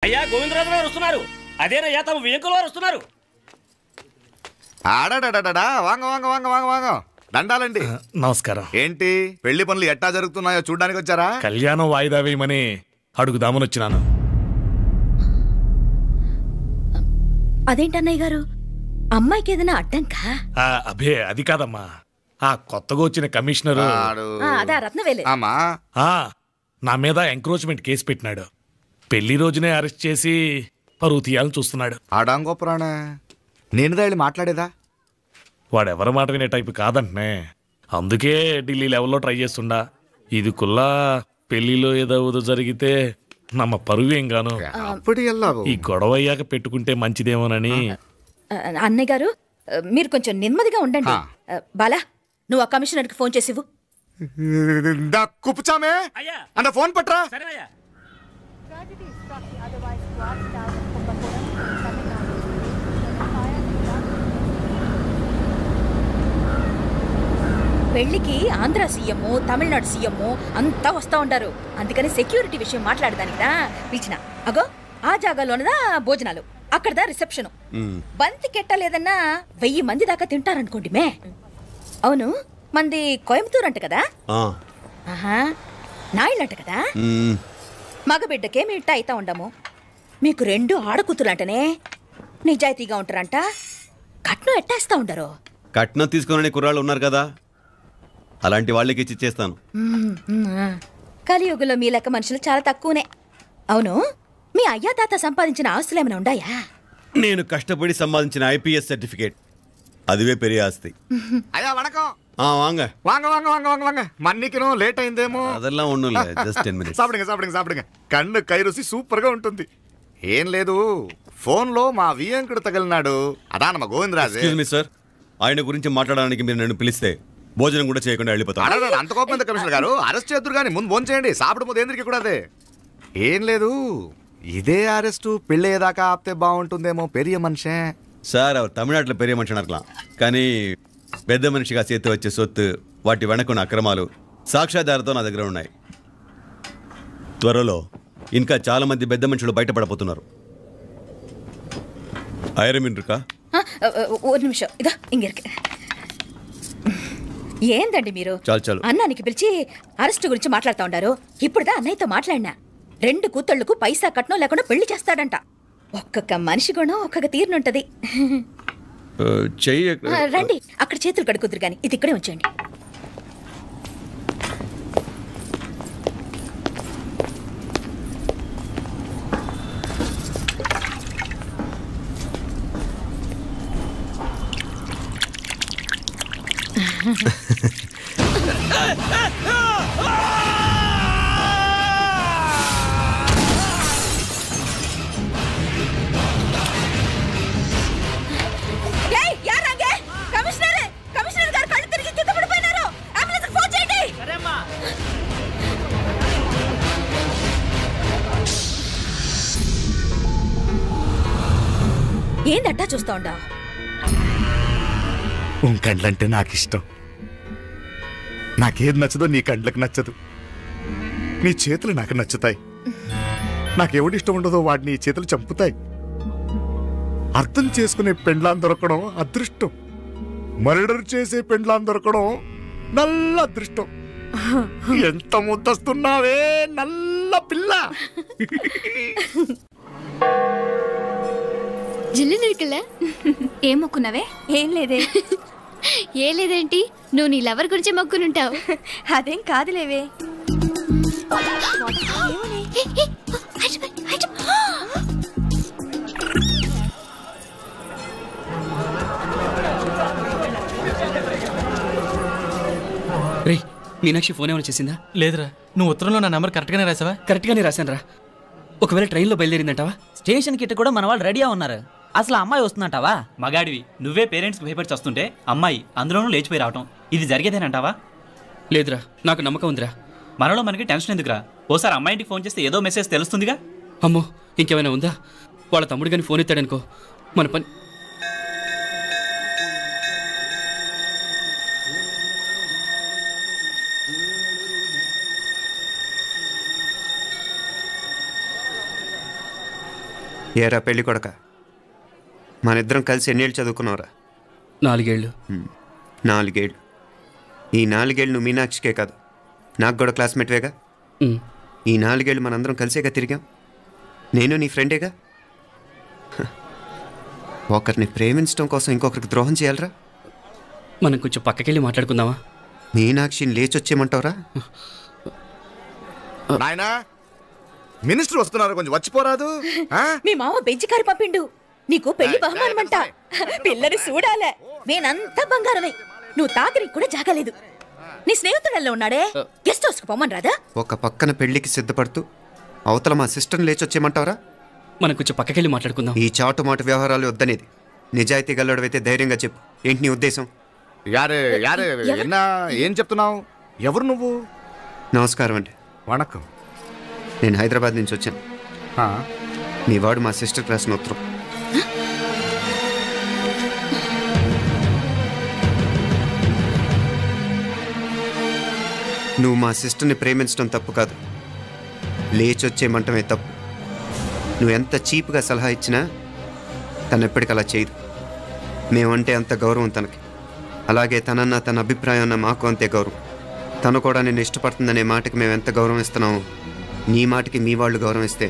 అయ్యా గోవిందరాజు గారు వస్తున్నారు. అదేనయ్యా తమ వెంకుల వారు వస్తున్నారు. ఆడాడా వాంగ వాంగ వాంగ వాంగ వాంగ దండాలండి. నమస్కారం. ఏంటి పెళ్లి పనులు ఎట్టా జరుగుతున్నాయో చూడడానికి వచ్చారా? కళ్యాణం వాయిదా వేయమని అడుగుదామని వచ్చినాను. అదేంటన్నయ్య గారు, అమ్మాయికి ఏదైనా అడ్డంకా? అబే అది కాదమ్మా, ఆ కొత్తగా వచ్చిన కమిషనరు అదా రత్నవేలే నా మీద ఎంక్రోచ్మెంట్ కేసు పెట్టినాడు. పెళ్లి రోజునే అరెస్ట్ చేసి పరువు తీయాలని చూస్తున్నాడు. ఆడాంగో ప్రాణ నేను వెళ్ళి మాట్లాడేదా? వాడెవరి మాట వినే టైపు కాదంటనే, అందుకే ఢిల్లీ లెవెల్లో ట్రై చేస్తుండా. ఇది కుల్లా పెళ్లిలో ఏదో జరిగితే నమ్మ పరువేం గాను. ఈ గొడవ అయ్యాక పెట్టుకుంటే మంచిదేమోనని. అన్నయ్య గారు మీరు కొంచెం నెమ్మదిగా ఉండండి. బాలా, నువ్వు ఆ కమిషనర్కి ఫోన్ చేసివు. కుప్పుచామే అన్న ఫోన్ పట్రా. పెళ్లికి ఆంధ్ర సీఎం, తమిళనాడు సీఎం అంతా వస్తా ఉంటారు. అందుకని సెక్యూరిటీ విషయం మాట్లాడదానికిదా పిలిచిన. అగో ఆ జాగాలోనదా భోజనాలు, అక్కడదా రిసెప్షన్. బంతి కెట్టలేదన్నా 1000 మంది దాకా తింటారనుకోండి. మే అవును, మంది కోయంబత్తూర్ అంట కదా? ఆహా, నాయుళ్ళంట కదా? మగబిడ్డకే మీ ఇట్ట అయితా ఉండము. మీకు 2 ఆడకూతులంటనే నిజాయితీగా ఉంటారంట. కట్నం ఎట్టేస్తా ఉండరు. కట్నం తీసుకునే కుర్రాళ్ళు ఉన్నారు కదా, అలాంటి వాళ్ళకి ఇచ్చేస్తాను. కలియుగంలో మీ లెక్క మనుషులు చాలా తక్కువనే. అవును, మీ అయ్యా తాత సంపాదించిన ఆస్తులు ఏమైనా ఉన్నాయా? నేను కష్టపడి సంపాదించిన IPS సర్టిఫికేట్, అదివే పెరియ ఆస్తి. అయ్యా వణకం. వాంగ వాంగ వాంగ వాంగ వాంగ వాంగ మన్నికినో లేట్ అయిందేమో. అదెల్లా ఉండదు, జస్ట్ 10 minutes. సాப்பிடுங்க కన్ను కై రుచి సూపర్ గా ఉంటుంది. ఏం లేదు, ఫోన్ లో మా వియంకుడు తగిలినాడు. అదా నమ్మ గోవిందరాజు. ఎక్స్క్యూజ్ మీ సార్, ఆయన గురించి మాట్లాడడానికి మీరు నన్ను పిలిస్తే భోజనం కూడా చేయకుండా వెళ్ళిపోతాను. అంత కోపం ఎంత కమిషనర్ గారు? అరెస్ట్ చేద్దరు కానీ ముందు భోజనం చేయండి. సాపిడు ముందు ఎందుకు కూడా అదే. ఏం లేదు, ఇదే అరెస్టు పెళ్ళేదాకా ఆపితే బాగుంటుందేమో. పెరియ మనిషే సార్, அவர் తమిళనాడులో పెరియ మనిషి అనర్కలాం, కానీ పెద్ద మనిషిగా చేతి వచ్చే సొత్తు, వాటి వెనకున్న అక్రమాలు సాక్ష్యాధారతో నా దగ్గర ఉన్నాయి. త్వరలో ఇంకా చాలా మంది పెద్ద మనుషులు బయటపడబోతున్నారు. ఐరమిన్రుకా ఒక నిమిషం, ఇదా ఇంగిరికి. ఏందండి మీరు చాలు అన్నానికి పిలిచి అరెస్ట్ గురించి మాట్లాడుతూ ఉండారు. ఇప్పుడుదా అన్నయ్యతో మాట్లాడినా 2 కూతుళ్లకు పైసా కట్నం లేకుండా పెళ్లి చేస్తాడంట. ఒక్కొక్క మనిషి గుణం ఒక్కొక్క తీరునుంటది. రండి, అక్కడ చేతులు కడుకుదురు గాని ఇది ఇక్కడే ఉంచండి. ఏందట్టా చూస్తా ఉండా? కండ్లంటే నాకు ఇష్టం. నాకేది నచ్చదో నీ కండ్లకు నచ్చదు. నీ చేతులు నాకు నచ్చుతాయి. నాకెవడి ఇష్టం ఉండదో వాడిని నీ చేతులు చంపుతాయి. అర్థం చేసుకునే పెండ్లాం దొరకడం అదృష్టం. మర్డర్ చేసే పెండ్లాం దొరకడం నల్ల అదృష్టం. ఎంత ముద్దస్తున్నావే నల్ల పిల్ల. జిల్లి నిరికలే ఏం మొక్కున్నావే? ఏం లేదే. ఏ లేదేంటి, నువ్వు నీ లవర్ గురించి మొక్కునుంటావు. అదేం కాదులేవే. రే, మీనాక్షి ఫోన్ ఏమైనా చేసిందా? లేదురా. నువ్వు ఉత్తరంలో నా నెంబర్ కరెక్ట్గానే రాసావా? కరెక్ట్గానే రాశాను రా. ఒకవేళ ట్రైన్లో బయలుదేరిందంటావా? స్టేషన్ కిட்ட కూడా మన వాళ్ళు రెడీగా ఉన్నారు. అసలు అమ్మాయి వస్తుందంటావా? మగాడివి నువ్వే పేరెంట్స్కి భయపడి వస్తుంటే అమ్మాయి అందులోనూ లేచిపోయి రావటం, ఇది జరిగేదేనంటావా? లేదురా, నాకు నమ్మకం ఉందిరా. మనలో మనకి టెన్షన్ ఎందుకురా? ఓసారి అమ్మాయింటికి ఫోన్ చేస్తే ఏదో మెసేజ్ తెలుస్తుందిగా. అమ్మో, ఇంకేమైనా ఉందా? వాళ్ళ తమ్ముడు కానీ ఫోన్ ఎత్తాడనుకో, మన పని. ఏరా పెళ్ళి కొడక, మనిద్దరం కలిసి ఎన్నేళ్ళు చదువుకున్నావురా? 4 ఏళ్ళు. 4 ఏళ్ళు. ఈ 4 ఏళ్ళు నువ్వు మీనాక్షికే కాదు, నాకు కూడా క్లాస్మేట్వేగా. ఈ 4 ఏళ్ళు మనందరం కలిసేగా తిరిగాం. నేను నీ ఫ్రెండేగా. ఒకరిని ప్రేమించడం కోసం ఇంకొకరికి ద్రోహం చేయాలరా? మనం కొంచెం పక్కకెళ్ళి మాట్లాడుకుందామా? మీనాక్షిని లేచొచ్చేయమంటావురా? నాయనా, మినిస్టర్ వస్తున్నారు, కొంచెం వచ్చిపోరాదు. మీ మామ బెంచి కారు పంపిండు, నీకు పెళ్లి బహుమానమంట. పిల్లని చూడాలే, నేనంతా బంగారమే. నువ్వు తాకరికి కూడా జాగలేదు. నీ స్నేహితుడల్లో ఉన్నాడే, గెస్ట్ హౌస్కి పొమ్మని రాదా? ఒక పక్కన పెళ్లికి సిద్ధపడుతూ అవతల మా సిస్టర్ని లేచొచ్చేయమంటావురా? మనం కొంచెం పక్కకెళ్ళి మాట్లాడుకుందాం. ఈ చాటు మాట వ్యవహారాలు వద్దనేది. నిజాయితీ గల్లడవైతే ధైర్యంగా చెప్పు, ఏంటి నీ ఉద్దేశం? యారే యారే ఎన్నా ఏం చెప్తున్నావు? ఎవరు నువ్వు? నమస్కారం అండి. వణకం. నేను హైదరాబాద్ నుంచి వచ్చాను. మీ వాడు మా సిస్టర్ రాసిన ఉత్తరం. నువ్వు మా సిస్టర్ని ప్రేమించడం తప్పు కాదు, లేచొచ్చేయమంటమే తప్పు. నువ్వు ఎంత చీప్గా సలహా ఇచ్చినా తను ఎప్పటికీ అలా చేయదు. మేమంటే అంత గౌరవం తనకి, అలాగే తనన్న తన అభిప్రాయం అన్న మాకు అంతే గౌరవం. తను కూడా నేను ఇష్టపడుతుందనే మాటకి మేము ఎంత గౌరవం ఇస్తున్నామో నీ మాటకి మీ వాళ్ళు గౌరవం ఇస్తే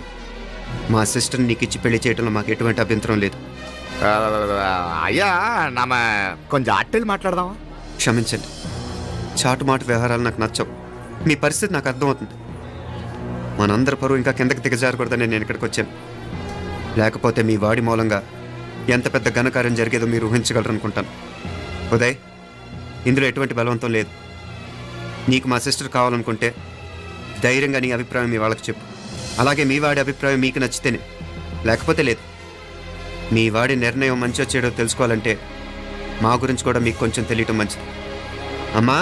మా సిస్టర్ని నీకు ఇచ్చి పెళ్లి చేయడంలో మాకు ఎటువంటి అభ్యంతరం లేదు. అయ్యా నామ కొంచెం అట్టెళ్ళి మాట్లాడదామా? క్షమించండి, చాటు మాట వ్యవహారాలు నాకు నచ్చవు. మీ పరిస్థితి నాకు అర్థమవుతుంది. మనందరి పరువు ఇంకా కిందకి దిగజారకూడదని నేను ఇక్కడికి వచ్చాను. లేకపోతే మీ వాడి మూలంగా ఎంత పెద్ద ఘనకార్యం జరిగేదో మీరు ఊహించగలరు అనుకుంటాను. ఉదయ్, ఇందులో ఎటువంటి బలవంతం లేదు. నీకు మా సిస్టర్ కావాలనుకుంటే ధైర్యంగా నీ అభిప్రాయం మీ వాళ్ళకి చెప్పు. అలాగే మీ వాడి అభిప్రాయం మీకు నచ్చితేనే, లేకపోతే లేదు. మీ వాడి నిర్ణయం మంచి వచ్చేయడో తెలుసుకోవాలంటే మా గురించి కూడా మీకు కొంచెం తెలియటం మంచిది. అమ్మా,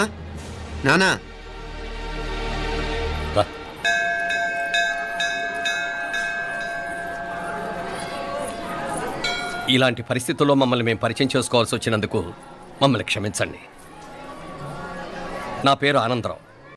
నానా, ఇలాంటి పరిస్థితుల్లో మమ్మల్ని మేము పరిచయం చేసుకోవాల్సి వచ్చినందుకు మమ్మల్ని క్షమించండి. నా పేరు ఆనందరావు.